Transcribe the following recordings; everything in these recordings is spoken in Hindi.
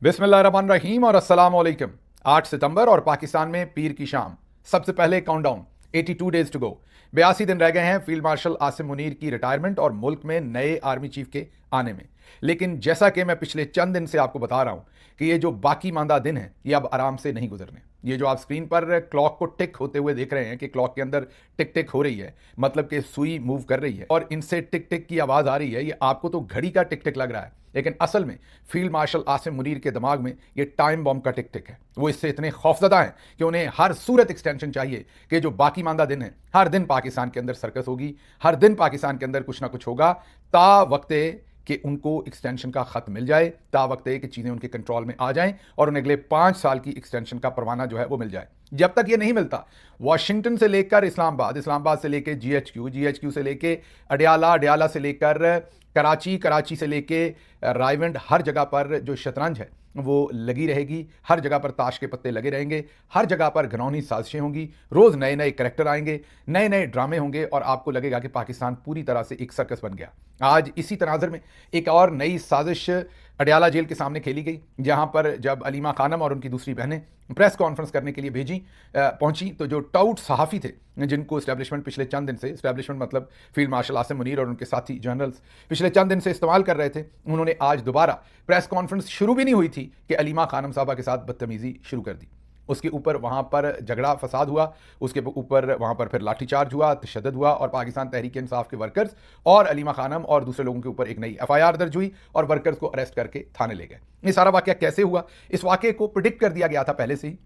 बिस्मिल्लाहिर्रहमानिर्रहीम और अस्सलाम वालेकुम। 8 सितंबर और पाकिस्तान में पीर की शाम। सबसे पहले काउंटडाउन 82 डेज टू गो। 82 दिन रह गए हैं फील्ड मार्शल आसिम मुनीर की रिटायरमेंट और मुल्क में नए आर्मी चीफ के आने में। लेकिन जैसा कि मैं पिछले चंद दिन से आपको बता रहा हूं कि ये जो बाकी मांदा दिन है ये अब आराम से नहीं गुजरने। ये जो आप स्क्रीन पर क्लॉक को टिक होते हुए देख रहे हैं कि क्लॉक के अंदर टिक टिक हो रही है, मतलब कि सुई मूव कर रही है और इनसे टिक टिक की आवाज आ रही है। ये आपको तो घड़ी का टिक टिक लग रहा है, लेकिन असल में फील्ड मार्शल आसिम मुनीर के दिमाग में ये टाइम बॉम्ब का टिक टिक है। वो इससे इतने खौफजदा हैं कि उन्हें हर सूरत एक्सटेंशन चाहिए कि जो बाकी मांदा दिन है, हर दिन पाकिस्तान के अंदर सर्कस होगी, हर दिन पाकिस्तान के अंदर कुछ ना कुछ होगा, ता वक्ते कि उनको एक्सटेंशन का खत मिल जाए, ता वक्त है कि चीज़ें उनके कंट्रोल में आ जाएं और उन्हें अगले 5 साल की एक्सटेंशन का परवाना जो है वो मिल जाए। जब तक ये नहीं मिलता, वाशिंगटन से लेकर इस्लामाबाद, इस्लामाबाद से लेकर जीएचक्यू, जीएचक्यू से लेकर अडयाला, अडयाला से लेकर कराची, कराची से लेकर रायवंड, हर जगह पर जो शतरंज है वो लगी रहेगी, हर जगह पर ताश के पत्ते लगे रहेंगे, हर जगह पर घिनौनी साजिशें होंगी, रोज़ नए नए करैक्टर आएंगे, नए नए ड्रामे होंगे और आपको लगेगा कि पाकिस्तान पूरी तरह से एक सर्कस बन गया। आज इसी तनाज़र में एक और नई साजिश अडयाला जेल के सामने खेली गई, जहां पर जब अलीमा खानम और उनकी दूसरी बहनें प्रेस कॉन्फ्रेंस करने के लिए पहुंची तो जो टाउट सहाफ़ी थे, जिनको इस्टेब्लिशमेंट पिछले चंद दिन से, इस्टेब्लिशमेंट मतलब फील्ड मार्शल आसिम मुनीर और उनके साथी जनरल्स पिछले चंद दिन से इस्तेमाल कर रहे थे, उन्होंने आज दोबारा प्रेस कॉन्फ्रेंस शुरू भी नहीं हुई थी कि अलीमा खानम साहबा के साथ बदतमीज़ी शुरू कर दी। उसके ऊपर वहाँ पर झगड़ा फसाद हुआ, उसके ऊपर वहाँ पर फिर लाठीचार्ज हुआ, तशद्दुद हुआ और पाकिस्तान तहरीक इंसाफ के वर्कर्स और अलीमा खानम और दूसरे लोगों के ऊपर एक नई एफआईआर दर्ज हुई और वर्कर्स को अरेस्ट करके थाने ले गए। ये सारा वाक़या कैसे हुआ? इस वाक़े को प्रिडिक्ट कर दिया गया था पहले से ही।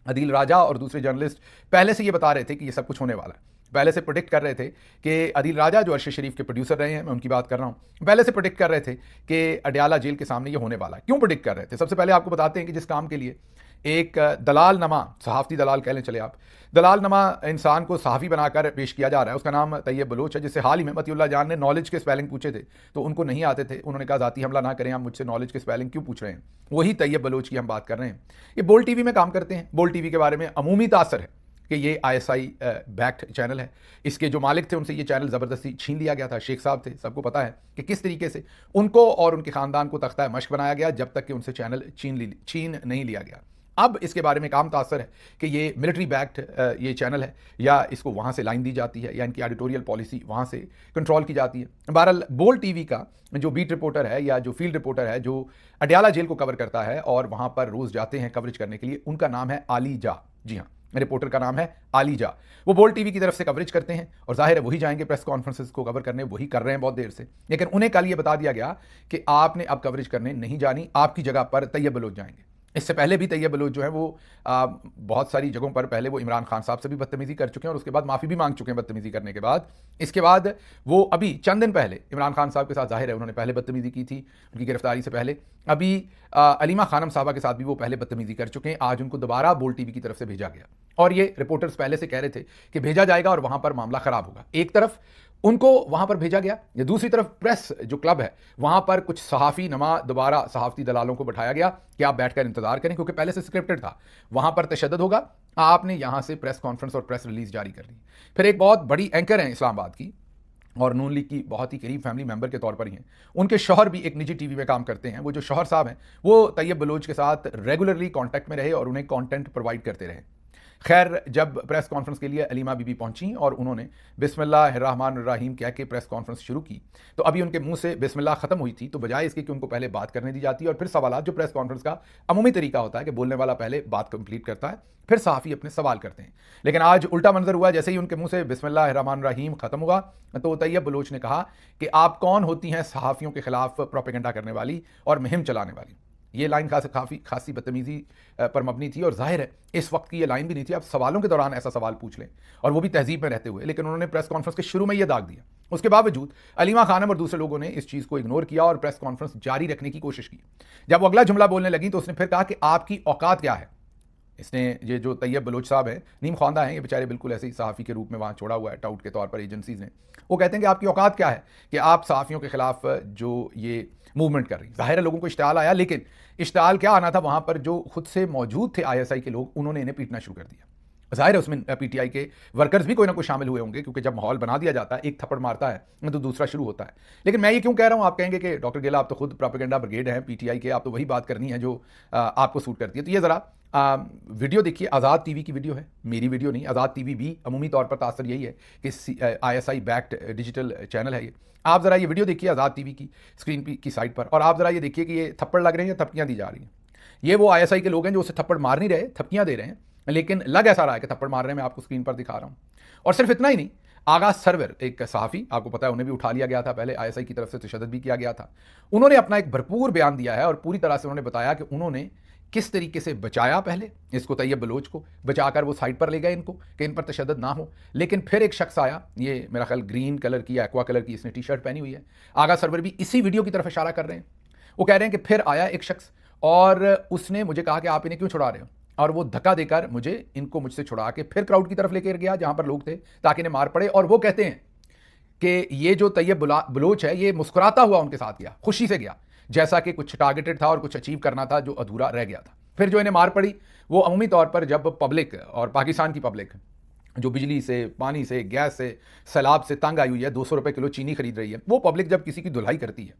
अदील राजा और दूसरे जर्नलिस्ट पहले से ये बता रहे थे कि ये सब कुछ होने वाला है। पहले से प्रोडिक्ट कर रहे थे कि अदील राजा जो अरशद शरीफ के प्रोड्यूसर रहे हैं, मैं उनकी बात कर रहा हूँ, पहले से प्रोडिक्ट कर रहे थे कि अडयाला जेल के सामने ये होने वाला है। क्यों प्रोडिक्ट कर रहे थे? सबसे पहले आपको बताते हैं कि जिस काम के लिए एक दलाल नमा, सहाफ़ती दलाल कह लें चले आप, दलाल नमा इंसान को सहाफ़ी बनाकर पेश किया जा रहा है, उसका नाम तैयब बलोच है, जिससे हाल ही में मतीउल्लाह जान ने नॉलेज के स्पेलिंग पूछे थे तो उनको नहीं आते थे। उन्होंने कहा ज़ाती हमला ना करें, आप मुझसे नॉलेज के स्पेलिंग क्यों पूछ रहे हैं? वही तैयब बलोच की हम बात कर रहे हैं। ये बोल टीवी में काम करते हैं। बोल टीवी के बारे में अमूमी तासर है कि ये आईएसआई बैक्ड चैनल है। इसके जो मालिक थे उनसे ये चैनल ज़बरदस्ती छीन लिया गया था। शेख साहब थे, सबको पता है कि किस तरीके से उनको और उनके ख़ानदान को तख्ता मश्क बनाया गया जब तक कि उनसे चैनल छीन नहीं लिया गया। अब इसके बारे में काम तासर है कि ये मिलिट्री बैक्ड ये चैनल है या इसको वहाँ से लाइन दी जाती है या इनकी एडिटोरियल पॉलिसी वहाँ से कंट्रोल की जाती है। बहरहाल बोल टीवी का जो बीट रिपोर्टर है या जो फील्ड रिपोर्टर है जो अडयाला जेल को कवर करता है और वहाँ पर रोज़ जाते हैं कवरेज करने के लिए, उनका नाम है आली जा। जी हाँ, रिपोर्टर का नाम है आली जा। वो बोल टीवी की तरफ से कवरेज करते हैं और जाहिर है वही जाएंगे प्रेस कॉन्फ्रेंसेस को कवर करने, वही कर रहे हैं बहुत देर से। लेकिन उन्हें कल ये बता दिया गया कि आपने अब कवरेज करने नहीं जानी, आपकी जगह पर तैयब बलोच जाएंगे। इससे पहले भी तैयब बलोच जो है वो बहुत सारी जगहों पर पहले वो इमरान खान साहब से भी बदतमीज़ी कर चुके हैं और उसके बाद माफ़ी भी मांग चुके हैं बदतमीज़ी करने के बाद। इसके बाद वो अभी चंद दिन पहले इमरान खान साहब के साथ, जाहिर है उन्होंने पहले बदतमीज़ी की थी उनकी गिरफ्तारी से पहले, अभी अलीमा खानम साहबा के साथ भी वो पहले बदतमीज़ी कर चुके हैं। आज उनको दोबारा बोल टीवी की तरफ से भेजा गया और ये रिपोर्टर्स पहले से कह रहे थे कि भेजा जाएगा और वहाँ पर मामला ख़राब होगा। एक तरफ उनको वहां पर भेजा गया, या दूसरी तरफ प्रेस जो क्लब है वहां पर कुछ सहाफ़ी नमा दोबारा सहाफ़ती दलालों को बैठाया गया कि आप बैठकर इंतजार करें क्योंकि पहले से स्क्रिप्टेड था, वहां पर तशद्दुद होगा, आपने यहां से प्रेस कॉन्फ्रेंस और प्रेस रिलीज जारी कर ली। फिर एक बहुत बड़ी एंकर हैं इस्लामाबाद की और नून लीग की बहुत ही करीब फैमिली मेंबर के तौर पर ही हैं, उनके शौहर भी एक निजी टीवी में काम करते हैं। वो जो शौहर साहब हैं वो तैयब बलोच के साथ रेगुलरली कॉन्टैक्ट में रहे और उन्हें कॉन्टेंट प्रोवाइड करते रहे। खैर, जब प्रेस कॉन्फ्रेंस के लिए अलीमा बीबी पहुंची और उन्होंने बिस्मिल्लाहिर्रहमानिर्रहीम कह के प्रेस कॉन्फ्रेंस शुरू की तो अभी उनके मुंह से बिस्मिल्लाह खत्म हुई थी, तो बजाय इसके कि उनको पहले बात करने दी जाती है और फिर सवाल, जो प्रेस कॉन्फ्रेंस का अमूमी तरीका होता है कि बोलने वाला पहले बात कंप्लीट करता है फिर सहाफ़ी अपने सवाल करते हैं, लेकिन आज उल्टा मंजर हुआ। जैसे ही उनके मुंह से बिस्मिल्लाहिर्रहमानिर्रहीम खत्म हुआ तो तैयब बलोच ने कहा कि आप कौन होती हैं सहाफ़ियों के खिलाफ प्रोपेगेंडा करने वाली और मुहिम चलाने वाली। ये लाइन खासी बदतमीज़ी पर मबनी थी और जाहिर है इस वक्त की ये लाइन भी नहीं थी। आप सवालों के दौरान ऐसा सवाल पूछ लें और वो भी तहजीब में रहते हुए, लेकिन उन्होंने प्रेस कॉन्फ्रेंस के शुरू में ये दाग दिया। उसके बावजूद अलीमा खानम और दूसरे लोगों ने इस चीज़ को इग्नोर किया और प्रेस कॉन्फ्रेंस जारी रखने की कोशिश की। जब वो अगला जुमला बोलने लगी तो उसने फिर कहा कि आपकी औकात क्या है। इसने, ये जो तैयब बलोच साहब है, नीम ख्वांदा हैं ये बेचारे, बिल्कुल ऐसे ही सहाफ़ी के रूप में वहाँ छोड़ा हुआ है टाउट के तौर पर एजेंसीज ने। वो कहते हैं कि आपकी औकात क्या है कि आप सहाफ़ियों के खिलाफ जो ये मूवमेंट कर रही। जाहिर है लोगों को इश्ताल आया, लेकिन इश्ताल क्या आना था, वहाँ पर जो खुद से मौजूद थे आईएसआई के लोग, उन्होंने इन्हें पीटना शुरू कर दिया ज़ाहिर है उसमें पीटीआई के वर्कर्स भी कोई ना कोई शामिल हुए होंगे, क्योंकि जब माहौल बना दिया जाता है, एक थप्पड़ मारता है तो दूसरा शुरू होता है। लेकिन मैं ये क्यों कह रहा हूँ, आप कहेंगे कि डॉक्टर गेला आप तो खुद प्रोपेगेंडा ब्रिगेड हैं पीटीआई के, आप तो वही बात करनी है जो आपको सूट करती है। तो ये ज़रा वीडियो देखिए, आज़ाद टीवी की वीडियो है, मेरी वीडियो नहीं। आज़ाद टीवी भी अमूमी तौर पर तासर यही है कि ISI बैक्ड डिजिटल चैनल है ये। आप ज़रा ये वीडियो देखिए आज़ाद टीवी की स्क्रीन की साइड पर, और आप ज़रा ये देखिए कि ये थप्पड़ लग रहे हैं या थपकियाँ दी जा रही हैं। ये वो ISI के लोग हैं जो उसे थप्पड़ मार नहीं रहे, थपकियाँ दे रहे हैं, लेकिन लग ऐसा रहा है कि थप्पड़ मार रहे हैं। मैं आपको स्क्रीन पर दिखा रहा हूँ। और सिर्फ इतना ही नहीं, आगाज सरवर एक सहाफ़ी, आपको पता है उन्हें भी उठा लिया गया था, पहले ISI की तरफ से तशद्दुद भी किया गया था। उन्होंने अपना एक भरपूर बयान दिया है और पूरी तरह से उन्होंने बताया कि उन्होंने किस तरीके से बचाया, पहले इसको तैयब बलोच को बचाकर वो साइड पर ले गए इनको कि इन पर तशद्दुद ना हो। लेकिन फिर एक शख्स आया, ये मेरा ख्याल ग्रीन कलर की या एक्वा कलर की इसने टी शर्ट पहनी हुई है, आगा सरवर भी इसी वीडियो की तरफ इशारा कर रहे हैं। वो कह रहे हैं कि फिर आया एक शख्स और उसने मुझे कहा कि आप इन्हें क्यों छुड़ा रहे हो, और वो धक्का देकर मुझसे छुड़ा के फिर क्राउड की तरफ लेकर गया जहां पर लोग थे, ताकि इन्हें मार पड़े। और वो कहते हैं कि ये जो तैयब बलोच है ये मुस्कुराता हुआ उनके साथ गया, खुशी से गया, जैसा कि कुछ टारगेटेड था और कुछ अचीव करना था जो अधूरा रह गया था। फिर जो इन्हें मार पड़ी वो अमूमी तौर पर जब पब्लिक और पाकिस्तान की पब्लिक जो बिजली से, पानी से, गैस से, सैलाब से तंग आई हुई है, 200 रुपए किलो चीनी खरीद रही है, वो पब्लिक जब किसी की धुलाई करती है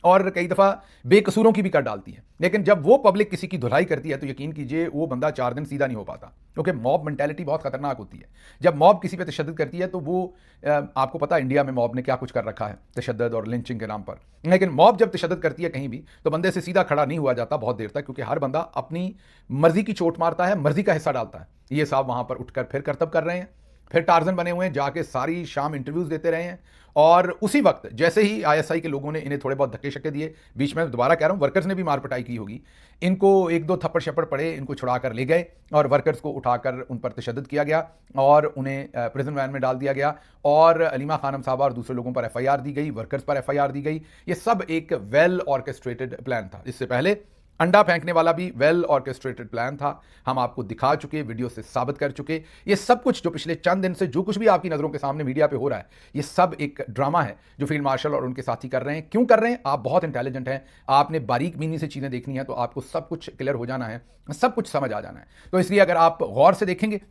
और कई दफ़ा बेकसूरों की भी कर डालती है, लेकिन जब वो पब्लिक किसी की धुलाई करती है तो यकीन कीजिए वो बंदा 4 दिन सीधा नहीं हो पाता, क्योंकि मॉब मेंटालिटी बहुत खतरनाक होती है। जब मॉब किसी पे तशद्दुद करती है तो वो आपको पता है इंडिया में मॉब ने क्या कुछ कर रखा है तशद्दुद और लिंचिंग के नाम पर। लेकिन मॉब जब तशद्दुद करती है कहीं भी तो बंदे से सीधा खड़ा नहीं हुआ जाता बहुत देर तक, क्योंकि हर बंदा अपनी मर्जी की चोट मारता है, मर्जी का हिस्सा डालता है। ये साहब वहां पर उठकर फिर करतब कर रहे हैं, फिर टार्जन बने हुए हैं, जाके सारी शाम इंटरव्यूज देते रहे हैं। और उसी वक्त जैसे ही ISI के लोगों ने इन्हें थोड़े बहुत धक्के शक्के दिए, बीच में दोबारा कह रहा हूं वर्कर्स ने भी मार पिटाई की होगी, इनको 1-2 थप्पड़ शप्पड़ पड़े, इनको छुड़ा कर ले गए और वर्कर्स को उठाकर उन पर तशद्दुद किया गया और उन्हें प्रिजन वैन में डाल दिया गया और अलीमा खानम साहबा और दूसरे लोगों पर FIR दी गई, वर्कर्स पर FIR दी गई। ये सब एक वेल ऑर्केस्ट्रेटेड प्लान था। इससे पहले अंडा फेंकने वाला भी वेल ऑर्केस्ट्रेटेड प्लान था, हम आपको दिखा चुके, वीडियो से साबित कर चुके। ये सब कुछ जो पिछले चंद दिन से जो कुछ भी आपकी नज़रों के सामने मीडिया पे हो रहा है, ये सब एक ड्रामा है जो फील्ड मार्शल और उनके साथी कर रहे हैं। क्यों कर रहे हैं? आप बहुत इंटेलिजेंट हैं, आपने बारीक बीनी से चीज़ें देखनी है, तो आपको सब कुछ क्लियर हो जाना है, सब कुछ समझ आ जाना है। तो इसलिए अगर आप गौर से देखेंगे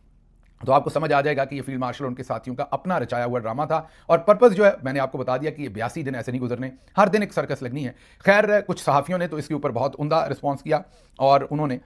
तो आपको समझ आ जाएगा कि ये फील्ड मार्शल और उनके साथियों का अपना रचाया हुआ ड्रामा था। और पर्पस जो है मैंने आपको बता दिया कि ये 82 दिन ऐसे नहीं गुजरने, हर दिन एक सर्कस लगनी है। खैर कुछ सहाफ़ियों ने तो इसके ऊपर बहुत उम्दा रिस्पॉन्स किया और उन्होंने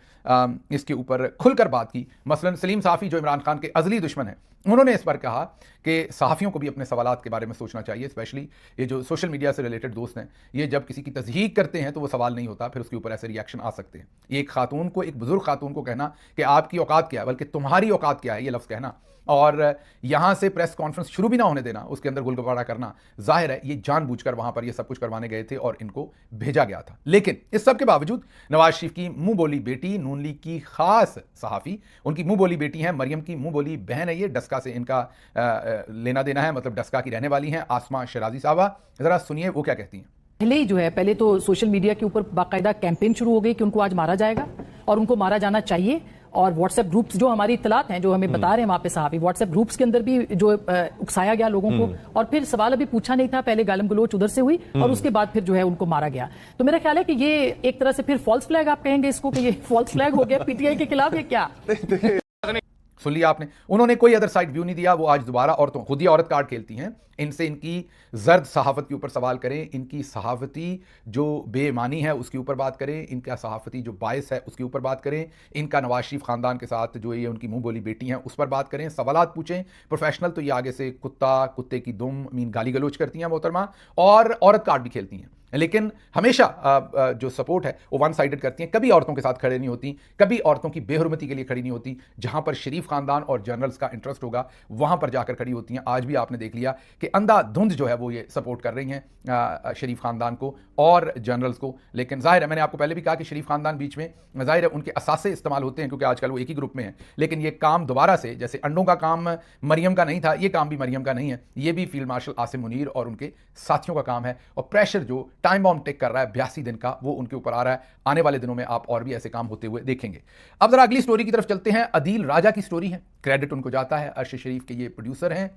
इसके ऊपर खुलकर बात की। मसलन सलीम साफ़ी जो इमरान खान के अज़ली दुश्मन हैं, उन्होंने इस पर कहा कि सहाफ़ियों को भी अपने सवालात के बारे में सोचना चाहिए, स्पेशली ये जो सोशल मीडिया से रिलेटेड दोस्त हैं, ये जब किसी की तज़हीक करते हैं तो वो सवाल नहीं होता, फिर उसके ऊपर ऐसे रिएक्शन आ सकते हैं। एक खातून को, एक बुजुर्ग खातून को कहना कि आपकी औकात क्या है, बल्कि तुम्हारी औकात क्या है, ये लफ्ज़ कहना, और यहां से प्रेस कॉन्फ्रेंस शुरू भी ना होने देना, उसके अंदर गुलगुबाड़ा करना, जाहिर है ये जानबूझकर वहां पर ये सब कुछ करवाने गए थे और इनको भेजा गया था। लेकिन इस सब के बावजूद नवाज शरीफ की मुंह बोली बेटी, नून लीग की खास सहाफ़ी, उनकी मुंह बोली बेटी है, मरियम की मुंह बोली बहन है, ये डस्का से इनका लेना देना है, मतलब डस्का की रहने वाली हैं आसमा शराजी साहबा। जरा सुनिए वो क्या कहती हैं। पहले ही जो है, पहले तो सोशल मीडिया के ऊपर बाकायदा कैंपेन शुरू हो गई कि उनको आज मारा जाएगा और उनको मारा जाना चाहिए। और व्हाट्सएप ग्रुप्स जो हमारी इत्तलात हैं, जो हमें बता रहे हैं वहां पे सहाफ़ी, व्हाट्सएप ग्रुप्स के अंदर भी जो उकसाया गया लोगों को, और फिर सवाल अभी पूछा नहीं था, पहले गालम गलोच उधर से हुई और उसके बाद फिर जो है उनको मारा गया। तो मेरा ख्याल है कि ये एक तरह से फिर फॉल्स फ्लैग आप कहेंगे इसको, कि ये फॉल्स फ्लैग हो गया PTI के खिलाफ, ये क्या? सुन लिया आपने, उन्होंने कोई अदर साइड व्यू नहीं दिया। वो आज दोबारा औरतों, खुद ही औरत कार्ड खेलती हैं। इनसे इनकी जर्द सहाफत के ऊपर सवाल करें, इनकी सहाफती जो बेईमानी है उसके ऊपर बात करें, इनका सहाफती जो बायस है उसके ऊपर बात करें, इनका नवाज शरीफ खानदान के साथ जो ये उनकी मुंह बोली बेटी हैं उस पर बात करें, सवालात पूछें। प्रोफेशनल तो ये आगे से कुत्ता, कुत्ते की दुम, मीन गाली गलोच करती हैं मोहतरमा, और औरत कार्ड भी खेलती हैं। लेकिन हमेशा जो सपोर्ट है वो वन साइडेड करती हैं, कभी औरतों के साथ खड़े नहीं होती, कभी औरतों की बेहुरमती के लिए खड़ी नहीं होती। जहां पर शरीफ खानदान और जनरल्स का इंटरेस्ट होगा वहां पर जाकर खड़ी होती हैं। आज भी आपने देख लिया कि अंधाधुंध जो है वो ये सपोर्ट कर रही हैं शरीफ खानदान को और जनरल्स को। लेकिन जाहिर है, मैंने आपको पहले भी कहा कि शरीफ खानदान बीच में, जाहिर है उनके असासे इस्तेमाल होते हैं क्योंकि आजकल वो एक ही ग्रुप में है, लेकिन ये काम दोबारा से, जैसे अंडों का काम मरियम का नहीं था, ये काम भी मरियम का नहीं है, ये भी फील्ड मार्शल आसिम मुनीर और उनके साथियों का काम है। और प्रेशर जो टाइम बॉम्ब टेक कर रहा है 82 दिन का, वो उनके ऊपर आ रहा है। आने वाले दिनों में आप और भी ऐसे काम होते हुए देखेंगे। अब जरा अगली स्टोरी की तरफ चलते हैं। अदील राजा की स्टोरी है, क्रेडिट उनको जाता है, अर्श शरीफ के ये प्रोड्यूसर हैं,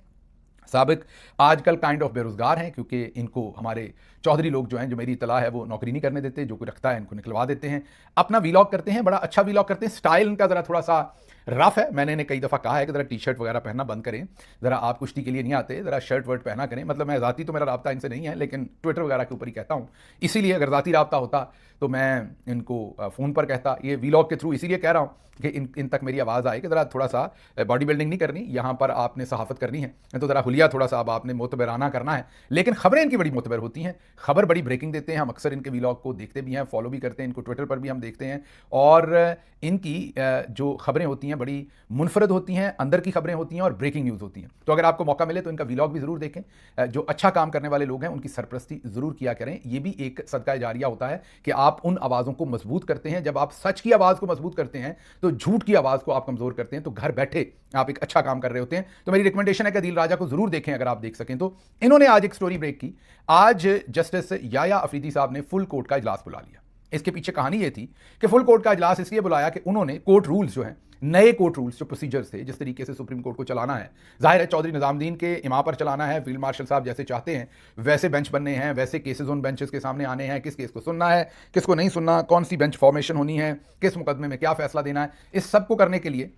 साबिक, आजकल काइंड ऑफ बेरोजगार हैं क्योंकि इनको हमारे चौधरी लोग जो हैं, जो मेरी इतला है, वो नौकरी नहीं करने देते, जो कोई रखता है इनको निकलवा देते हैं, अपना वीलॉग करते हैं, बड़ा अच्छा वीलॉग करते हैं। स्टाइल इनका ज़रा थोड़ा सा रफ है, मैंने इन्हें कई दफ़ा कहा है कि ज़रा टी शर्ट वगैरह पहनना बंद करें, ज़रा आप कुश्ती के लिए नहीं आते, ज़रा शर्ट वर्ट पहना करें। मतलब मैं ज़ाती तो मेरा राब्ता इनसे नहीं है, लेकिन ट्विटर वगैरह के ऊपर ही कहता हूँ। इसीलिए अगर ज़ाती राब्ता होता तो मैं इनको फ़ोन पर कहता। ये वीलॉग के थ्रू इसीलिए कह रहा हूँ कि इन तक मेरी आवाज़ आए कि ज़रा थोड़ा सा बॉडी बिल्डिंग नहीं करनी, यहाँ पर आपने सहाफ़त करनी है तो ज़रा हुलिया थोड़ा सा अब आपने मोतबराना करना है। लेकिन खबरें इनकी बड़ी मोतबर होती हैं, खबर बड़ी ब्रेकिंग देते हैं। हम अक्सर इनके वीलॉग को देखते भी हैं, फॉलो भी करते हैं, इनको ट्विटर पर भी हम देखते हैं। और इनकी जो खबरें होती हैं बड़ी मुनफरद होती हैं, अंदर की खबरें होती हैं और ब्रेकिंग न्यूज़ होती हैं। तो अगर आपको मौका मिले तो इनका वीलॉग भी ज़रूर देखें। जो अच्छा काम करने वाले लोग हैं उनकी सरपरस्ती ज़रूर किया करें। ये भी एक सदका जारिया होता है कि आप उन आवाज़ों को मजबूत करते हैं। जब आप सच की आवाज़ को मजबूत करते हैं तो झूठ की आवाज़ को आप कमज़ोर करते हैं, तो घर बैठे आप एक अच्छा काम कर रहे होते हैं। तो मेरी रिकमेंडेशन है कि अदील राजा को ज़रूर देखें अगर आप देख सकें तो। इन्होंने आज एक स्टोरी ब्रेक की। आज जस्टिस याया अफरीदी साहब ने फुल कोर्ट का इजलास बुला लिया। इसके पीछे कहानी ये थी कि फुल कोर्ट का इजलास इसलिए बुलाया कि उन्होंने कोर्ट रूल्स जो हैं, नए कोर्ट रूल्स, जो प्रोसीजर्स थे, जिस तरीके से सुप्रीम कोर्ट को चलाना है, जाहिर है चौधरी निजामुद्दीन के इमाम पर चलाना है। फील्ड मार्शल साहब जैसे चाहते हैं वैसे बेंच बनने हैं, वैसे केसेस उन बेंचेस के सामने आने हैं, किस केस को सुनना है, किसको नहीं सुनना, कौन सी बेंच फॉर्मेशन होनी है, किस मुकदमे में क्या फैसला देना है। इस सब को करने के लिए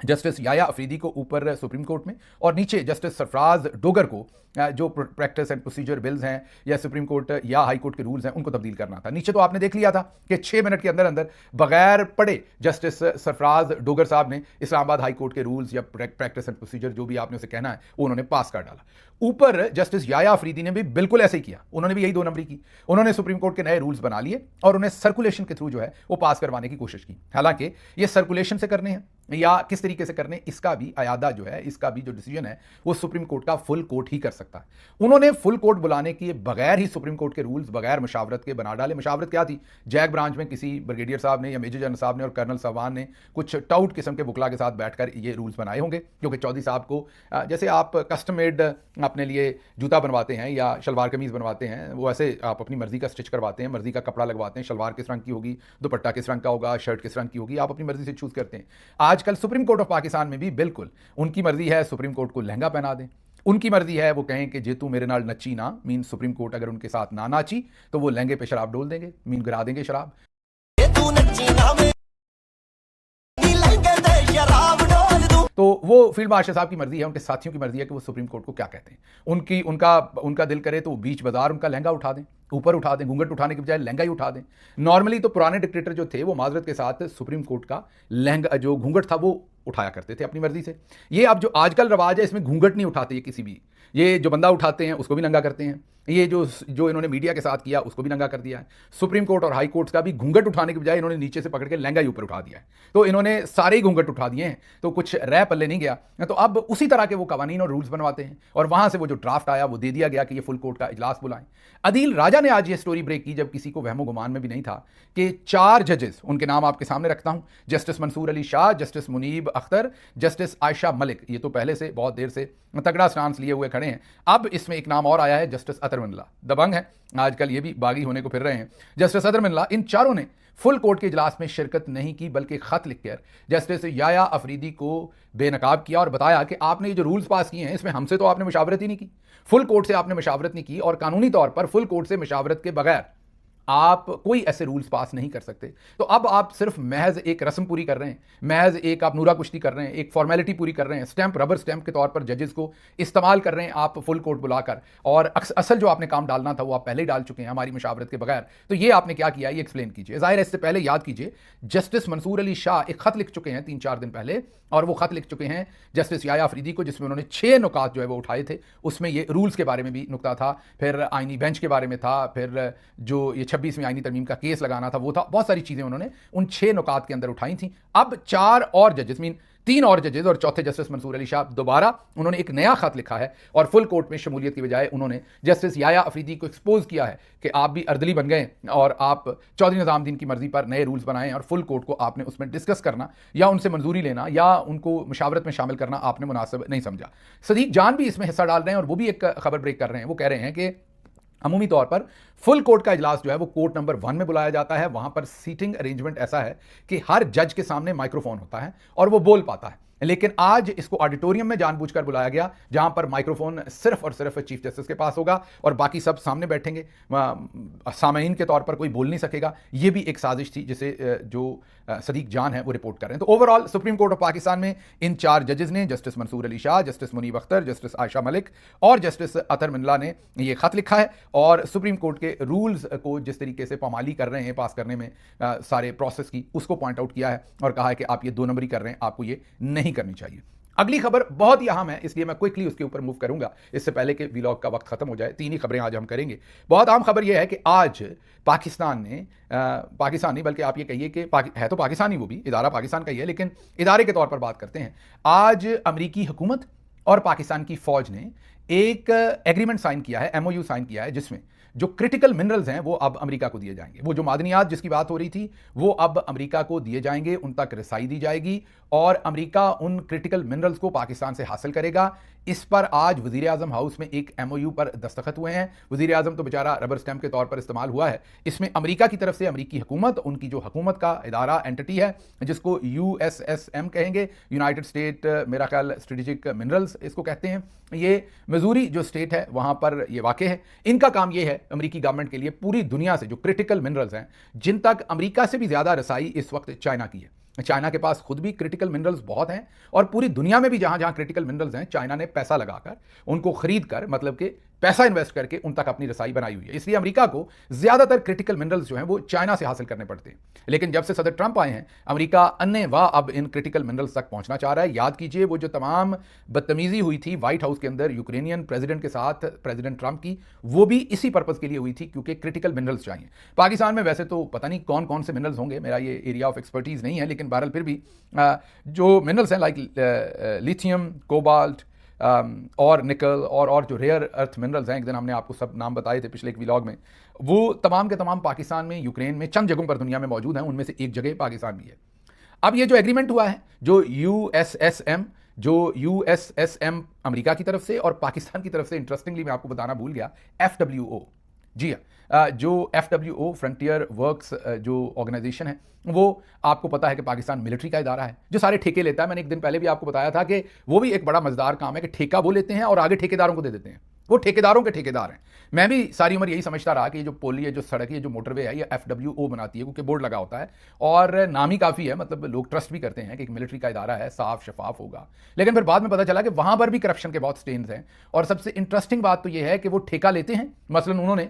जस्टिस याया अफरीदी को ऊपर सुप्रीम कोर्ट में और नीचे जस्टिस सरफराज डोगर को जो प्रैक्टिस एंड प्रोसीजर बिल्स हैं या सुप्रीम कोर्ट या हाई कोर्ट के रूल्स हैं उनको तब्दील करना था। नीचे तो आपने देख लिया था कि 6 मिनट के अंदर अंदर बगैर पढ़े जस्टिस सरफराज डोगर साहब ने इस्लामाबाद हाई कोर्ट के रूल्स या प्रैक्टिस एंड प्रोसीजर जो भी आपने उसे कहना है वो उन्होंने पास कर डाला। ऊपर जस्टिस याया अफरीदी ने भी बिल्कुल ऐसे ही किया। उन्होंने भी यही 2 नंबरी की। उन्होंने सुप्रीम कोर्ट के नए रूल्स बना लिए और उन्हें सर्कुलेशन के थ्रू जो है वो पास करवाने की कोशिश की। हालांकि ये सर्कुलेशन से करने हैं या किस तरीके से करने, इसका भी अयादा जो है, इसका भी जो डिसीजन है वो सुप्रीम कोर्ट का फुल कोर्ट ही कर सकता है। उन्होंने फुल कोर्ट बुलाने के बगैर ही सुप्रीम कोर्ट के रूल्स बगैर मशावरत के बना डाले। मशावरत क्या थी? जैक ब्रांच में किसी ब्रिगेडियर साहब ने या मेजर जनरल साहब ने और कर्नल साहबान ने कुछ टाउट किस्म के बुकला के साथ बैठकर ये रूल्स बनाए होंगे, क्योंकि चौधरी साहब को जैसे आप कस्टम मेड अपने लिए जूता बनवाते हैं या शलवार कमीज बनवाते हैं, वो ऐसे आप अपनी मर्जी का स्टिच करवाते हैं, मर्जी का कपड़ा लगवाते हैं। शलवार किस रंग की होगी, दुपट्टा किस रंग का होगा, शर्ट किस रंग की होगी, आप अपनी मर्जी से चूज करते हैं। आजकल सुप्रीम कोर्ट ऑफ पाकिस्तान में भी बिल्कुल उनकी मर्जी है सुप्रीम कोर्ट को लहंगा पहना दें, उनकी मर्जी है वो कहें कि जे तू मेरे नाल नची ना, मीन सुप्रीम कोर्ट अगर उनके साथ ना नाची तो वो लहंगे पे शराब डोल देंगे, मीन गिरा देंगे शराब। तो वो फील्ड मार्शल साहब की मर्जी है, उनके साथियों की मर्जी है कि वो सुप्रीम कोर्ट को क्या कहते हैं। उनका दिल करे तो बीच बाजार उनका लहंगा उठा दें, ऊपर उठा दें, घूंघट उठाने के बजाय लहंगा ही उठा दें। नॉर्मली तो पुराने डिक्टेटर जो थे वो माजरत के साथ सुप्रीम कोर्ट का लहंगा जो घूंघट था वो उठाया करते थे अपनी मर्जी से। ये अब जो आजकल रवाज है इसमें घूंघट नहीं उठाते ये किसी भी, ये जो बंदा उठाते हैं उसको भी नंगा करते हैं। ये जो इन्होंने मीडिया के साथ किया उसको भी नंगा कर दिया है। सुप्रीम कोर्ट और हाई कोर्ट का भी घूंघट उठाने के बजाय इन्होंने नीचे से पकड़ के लहंगा ही ऊपर उठा दिया है। तो इन्होंने सारे ही घूंघट उठा दिए हैं, तो कुछ रह पल्ले नहीं गया। तो अब उसी तरह के वो कवानीन और रूल्स बनवाते हैं और वहां से वो जो ड्राफ्ट आया वो दे दिया गया कि ये फुल कोर्ट का इजलास बुलाएं। अदील राजा ने आज ये स्टोरी ब्रेक की जब किसी को वहमो गुमान में भी नहीं था कि 4 जजेस, उनके नाम आपके सामने रखता हूं, justice Mansoor Ali Shah, justice Munib Akhtar, justice Ayesha Malik, ये तो पहले से बहुत देर से तगड़ा स्टांस लिए हुए खड़े हैं। अब इसमें एक नाम और आया है, जस्टिस अतर मिल्ला, दबंग है, आजकल ये भी बागी होने को फिर रहे हैं। जस्टिस अतर मिल्ला, इन चारों ने फुल कोर्ट के इजलास में शिरकत नहीं की, बल्कि खत लिखकर जस्टिस याया अफरीदी को बेनकाब किया और बताया कि आपने ये जो रूल्स पास किए हैं इसमें हमसे तो आपने मशावरत ही नहीं की, फुल कोर्ट से आपने मशावरत नहीं की और कानूनी तौर पर फुल कोर्ट से मशावरत के बगैर आप कोई ऐसे रूल्स पास नहीं कर सकते। तो अब आप सिर्फ महज एक रस्म पूरी कर रहे हैं, महज एक आप नूरा कुश्ती कर रहे हैं, एक फॉर्मेलिटी पूरी कर रहे हैं, स्टैंप रबर स्टैंप के तौर पर जजेस को इस्तेमाल कर रहे हैं आप फुल कोर्ट बुलाकर, और असल जो आपने काम डालना था वो आप पहले ही डाल चुके हैं हमारी मशावरत के बगैर। तो ये आपने क्या किया ये एक्सप्लेन कीजिए। जाहिर है इससे पहले याद कीजिए जस्टिस मंसूर अली शाह एक खत लिख चुके हैं 3-4 दिन पहले, और वो खत लिख चुके हैं जस्टिस याया अफरीदी को, जिसमें उन्होंने 6 नुकात जो है वो उठाए थे। उसमें ये रूल्स के बारे में भी नुकता था, फिर आईनी बेंच के बारे में था, फिर जो ये 26वीं आईनी तरमीम का केस लगाना था वो था, बहुत सारी चीजें उन्होंने उन 6 नुकात के अंदर उठाई थी। अब 4 और जजेस, मीन 3 और जजेस और चौथे जस्टिस मंसूर अली शाह, दोबारा उन्होंने एक नया खत लिखा है और फुल कोर्ट में शमूलियत की बजाय उन्होंने जस्टिस याया अफरीदी को एक्सपोज किया है कि आप भी अर्दली बन गए और आप चौधरी निजामुद्दीन की मर्जी पर नए रूल्स बनाएं और फुल कोर्ट को आपने उसमें डिस्कस करना या उनसे मंजूरी लेना या उनको मुशावरत में शामिल करना आपने मुनासिब नहीं समझा। सदीक जान भी इसमें हिस्सा डाल रहे हैं और वो भी एक खबर ब्रेक कर रहे हैं। वो कह रहे हैं कि अमूमी तौर पर फुल कोर्ट का इजलास जो है वो कोर्ट नंबर 1 में बुलाया जाता है। वहां पर सीटिंग अरेंजमेंट ऐसा है कि हर जज के सामने माइक्रोफोन होता है और वो बोल पाता है। लेकिन आज इसको ऑडिटोरियम में जानबूझकर बुलाया गया, जहां पर माइक्रोफोन सिर्फ और सिर्फ चीफ जस्टिस के पास होगा और बाकी सब सामने बैठेंगे, सामईन के तौर पर कोई बोल नहीं सकेगा। यह भी एक साजिश थी जिसे जो सदीक जान है वो रिपोर्ट कर रहे हैं। तो overall Supreme Court of Pakistan में इन 4 जजेस ने, justice Mansoor Ali Shah, justice Munib Akhtar, justice Ayesha Malik और जस्टिस अतर मिन्ला ने यह खत लिखा है और सुप्रीम कोर्ट के रूल्स को जिस तरीके से पामाली कर रहे हैं पास करने में सारे प्रोसेस की, उसको पॉइंट आउट किया है और कहा है कि आप ये 2 नंबरी कर रहे हैं, आपको ये नहीं करनी चाहिए। अगली खबर बहुत ही अहम है, इसलिए मैं क्विकली उसके ऊपर मूव करूंगा इससे पहले कि व्लॉग का वक्त खत्म हो जाए। 3 ही खबरें आज हम करेंगे। बहुत अहम खबर यह है कि आज पाकिस्तान ने, पाकिस्तान नहीं बल्कि आप ये कहिए कि है तो पाकिस्तानी, वो भी इदारा पाकिस्तान का ही है, लेकिन इदारे के तौर पर बात करते हैं। आज अमरीकी हुकूमत और पाकिस्तान की फौज ने एक एग्रीमेंट साइन किया है, MOU साइन किया है, जिसमें जो क्रिटिकल मिनरल्स हैं वो अब अमेरिका को दिए जाएंगे। वो जो मादनियात जिसकी बात हो रही थी वो अब अमेरिका को दिए जाएंगे, उन तक रसाई दी जाएगी और अमेरिका उन क्रिटिकल मिनरल्स को पाकिस्तान से हासिल करेगा। इस पर आज वजीर आजम हाउस में एक MOU पर दस्तखत हुए हैं। वजीर आजम तो बेचारा रबर स्टैम्प के तौर पर इस्तेमाल हुआ है। इसमें अमेरिका की तरफ से अमेरिकी हुकूमत, उनकी जो हुकूमत का इदारा एंटिटी है जिसको USSM कहेंगे, यूनाइटेड स्टेट मेरा ख्याल स्ट्रेटेजिक मिनरल्स इसको कहते हैं, ये मिजूरी जो स्टेट है वहां पर ये वाक़ है। इनका काम ये है अमेरिकी गवर्नमेंट के लिए पूरी दुनिया से जो क्रिटिकल मिनरल्स हैं, जिन तक अमेरिका से भी ज़्यादा रसाई इस वक्त चाइना की है। चाइना के पास खुद भी क्रिटिकल मिनरल्स बहुत हैं और पूरी दुनिया में भी जहां जहां क्रिटिकल मिनरल्स हैं, चाइना ने पैसा लगाकर उनको खरीद कर, मतलब कि पैसा इन्वेस्ट करके उन तक अपनी रसाई बनाई हुई है। इसलिए अमेरिका को ज्यादातर क्रिटिकल मिनरल्स जो हैं वो चाइना से हासिल करने पड़ते हैं। लेकिन जब से सदर ट्रंप आए हैं, अमेरिका अन्नेवाह अब इन क्रिटिकल मिनरल्स तक पहुंचना चाह रहा है। याद कीजिए वो जो तमाम बदतमीजी हुई थी व्हाइट हाउस के अंदर यूक्रेनियन प्रेसिडेंट के साथ, प्रेसिडेंट ट्रंप की, वो भी इसी पर्पज के लिए हुई थी क्योंकि क्रिटिकल मिनरल्स चाहिए। पाकिस्तान में वैसे तो पता नहीं कौन कौन से मिनरल्स होंगे, मेरा ये एरिया ऑफ एक्सपर्टीज नहीं है, लेकिन बहरहाल फिर भी जो मिनरल्स हैं लाइक लिथियम, कोबाल्ट और निकल और जो रेयर अर्थ मिनरल्स हैं, एक दिन हमने आपको सब नाम बताए थे पिछले एक व्लॉग में, वो तमाम के तमाम पाकिस्तान में, यूक्रेन में, चंद जगहों पर दुनिया में मौजूद हैं। उनमें से एक जगह पाकिस्तान भी है। अब ये जो एग्रीमेंट हुआ है, जो USSM अमेरिका की तरफ से और पाकिस्तान की तरफ से, इंटरेस्टिंगली मैं आपको बताना भूल गया, FWO, जी हाँ, जो FWO फ्रंटियर वर्क्स जो ऑर्गेनाइजेशन है, वो आपको पता है कि पाकिस्तान मिलिट्री का इदारा है जो सारे ठेके लेता है। मैंने एक दिन पहले भी आपको बताया था कि वो भी एक बड़ा मजेदार काम है कि ठेका वो लेते हैं और आगे ठेकेदारों को दे देते हैं। वो ठेकेदारों के ठेकेदार हैं। मैं भी सारी उम्र यही समझता रहा कि ये जो पुल, ये जो सड़क, ये जो मोटरवे है, ये FWO बनाती है, क्योंकि बोर्ड लगा होता है और नाम ही काफ़ी है, मतलब लोग ट्रस्ट भी करते हैं कि एक मिलिट्री का इदारा है, साफ शफाफ होगा। लेकिन फिर बाद में पता चला कि वहाँ पर भी करप्शन के बहुत स्टेन्स हैं। और सबसे इंटरेस्टिंग बात तो ये है कि वो ठेका लेते हैं। मसलन उन्होंने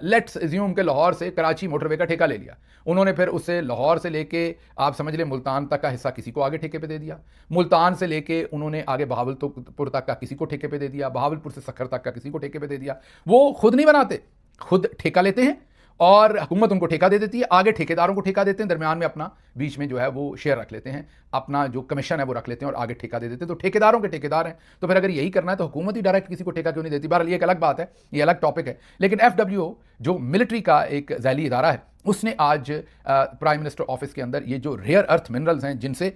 लेट्स एज्यूम के लाहौर से कराची मोटरवे का ठेका ले लिया। उन्होंने फिर उससे लाहौर से लेके आप समझ लें मुल्तान तक का हिस्सा किसी को आगे ठेके पे दे दिया। मुल्तान से लेके उन्होंने आगे बहावलपुर तक का किसी को ठेके पे दे दिया। बहावलपुर से सखर तक का किसी को ठेके पे दे दिया। वो खुद नहीं बनाते, खुद ठेका लेते हैं और हुकूमत उनको ठेका दे देती है, आगे ठेकेदारों को ठेका देते हैं, दरमियान में अपना बीच में जो है वो शेयर रख लेते हैं, अपना जो कमीशन है वो रख लेते हैं और आगे ठेका दे देते हैं। तो ठेकेदारों के ठेकेदार हैं। तो फिर अगर यही करना है तो हुकूमत ही डायरेक्ट किसी को ठेका क्यों नहीं देती? बहरहाल ये एक अलग बात है, ये अलग टॉपिक है। लेकिन FWO जो मिलिट्री का एक ज़ैली इदारा है, उसने आज प्राइम मिनिस्टर ऑफिस के अंदर ये जो रेयर अर्थ मिनरल्स हैं, जिनसे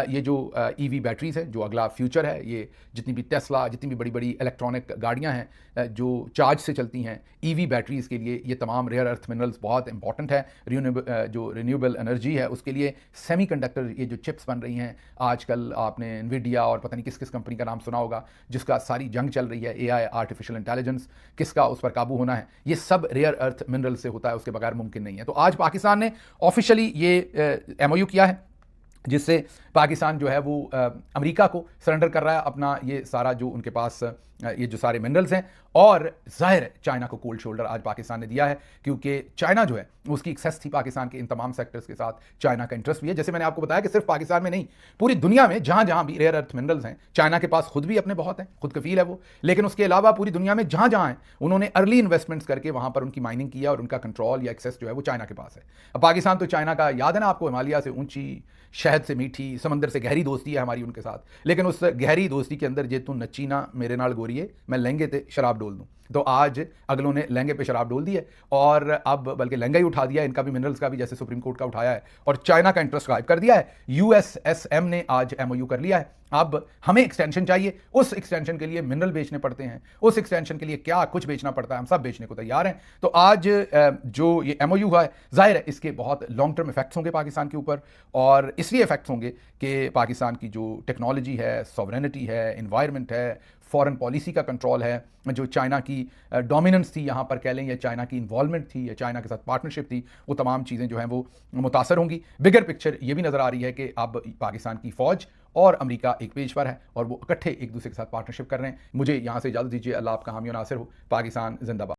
ये जो EV बैटरीज हैं, जो अगला फ्यूचर है, ये जितनी भी टेस्ला, जितनी भी बड़ी बड़ी इलेक्ट्रॉनिक गाड़ियां हैं जो चार्ज से चलती हैं, EV बैटरीज के लिए ये तमाम रेयर अर्थ मिनरल्स बहुत इंपॉर्टेंट है। जो रिन्यूएबल एनर्जी है उसके लिए सेमीकंडक्टर, ये जो चिप्स बन रही हैं आजकल, आपने NVIDIA और पता नहीं किस किस कंपनी का नाम सुना होगा, जिसका सारी जंग चल रही है, AI आर्टिफिशियल इंटेलिजेंस, किसका उस पर काबू होना है, ये सब रेयर अर्थ मिनरल से होता है, उसके बगैर मुमकिन नहीं है। तो आज पाकिस्तान ने ऑफिशियली ये MOU किया है जिससे पाकिस्तान जो है वो अमेरिका को सरेंडर कर रहा है अपना ये सारा जो उनके पास ये जो सारे मिनरल्स हैं। और जाहिर है चाइना को कोल्ड शोल्डर आज पाकिस्तान ने दिया है, क्योंकि चाइना जो है उसकी एक्सेस थी पाकिस्तान के इन तमाम सेक्टर्स के साथ, चाइना का इंटरेस्ट भी है। जैसे मैंने आपको बताया कि सिर्फ पाकिस्तान में नहीं, पूरी दुनिया में जहां जहां भी रेयर अर्थ मिनरल्स हैं, चाइना के पास खुद भी अपने बहुत हैं, खुद कफील है वो। लेकिन उसके अलावा पूरी दुनिया में जहां जहां हैं, उन्होंने अर्ली इन्वेस्टमेंट्स करके वहां पर उनकी माइनिंग किया और उनका कंट्रोल या एक्सेस जो है वो चाइना के पास है। अब पाकिस्तान तो चाइना का, याद है ना आपको, हिमालय से ऊंची, शहद से मीठी, समंदर से गहरी दोस्ती है हमारी उनके साथ। लेकिन उस गहरी दोस्ती के अंदर जे तू नच्ची ना मेरे नाल गोरी छोड़िए, मैं लहंगे पे शराब डोल दूं। तो आज अगलों ने लहंगे पे शराब डोल दी है और अब बल्कि लहंगा ही उठा दिया है, इनका भी मिनरल्स का भी, जैसे सुप्रीम कोर्ट का उठाया है, और चाइना का इंटरेस्ट गायब कर दिया है। यूएसएसएम ने आज एमओयू कर लिया है। अब हमें एक्सटेंशन चाहिए, उस एक्सटेंशन के लिए मिनरल बेचने पड़ते हैं, उस एक्सटेंशन के लिए क्या कुछ बेचना पड़ता है, हम सब बेचने को तैयार हैं। तो आज जो ये एमओयू है, जाहिर है इसके बहुत लॉन्ग टर्म इफेक्ट्स होंगे पाकिस्तान के ऊपर, और इसलिए इफेक्ट्स होंगे कि पाकिस्तान की जो टेक्नोलॉजी है, सॉवरेनिटी है, इन्वायरमेंट है, फॉरेन पॉलिसी का कंट्रोल है, जो चाइना की डोमिनेंस थी यहाँ पर कह लें, या चाइना की इन्वॉल्वमेंट थी, या चाइना के साथ पार्टनरशिप थी, वो तमाम चीज़ें जो हैं वो मुतासर होंगी। बिगर पिक्चर ये भी नज़र आ रही है कि अब पाकिस्तान की फ़ौज और अमेरिका एक पेज पर है और वो इकट्ठे एक दूसरे के साथ पार्टनरशिप कर रहे हैं। मुझे यहाँ से इजाज़त दीजिए। अल्लाह आपका हामी और नासिर हो। पाकिस्तान जिंदाबाद।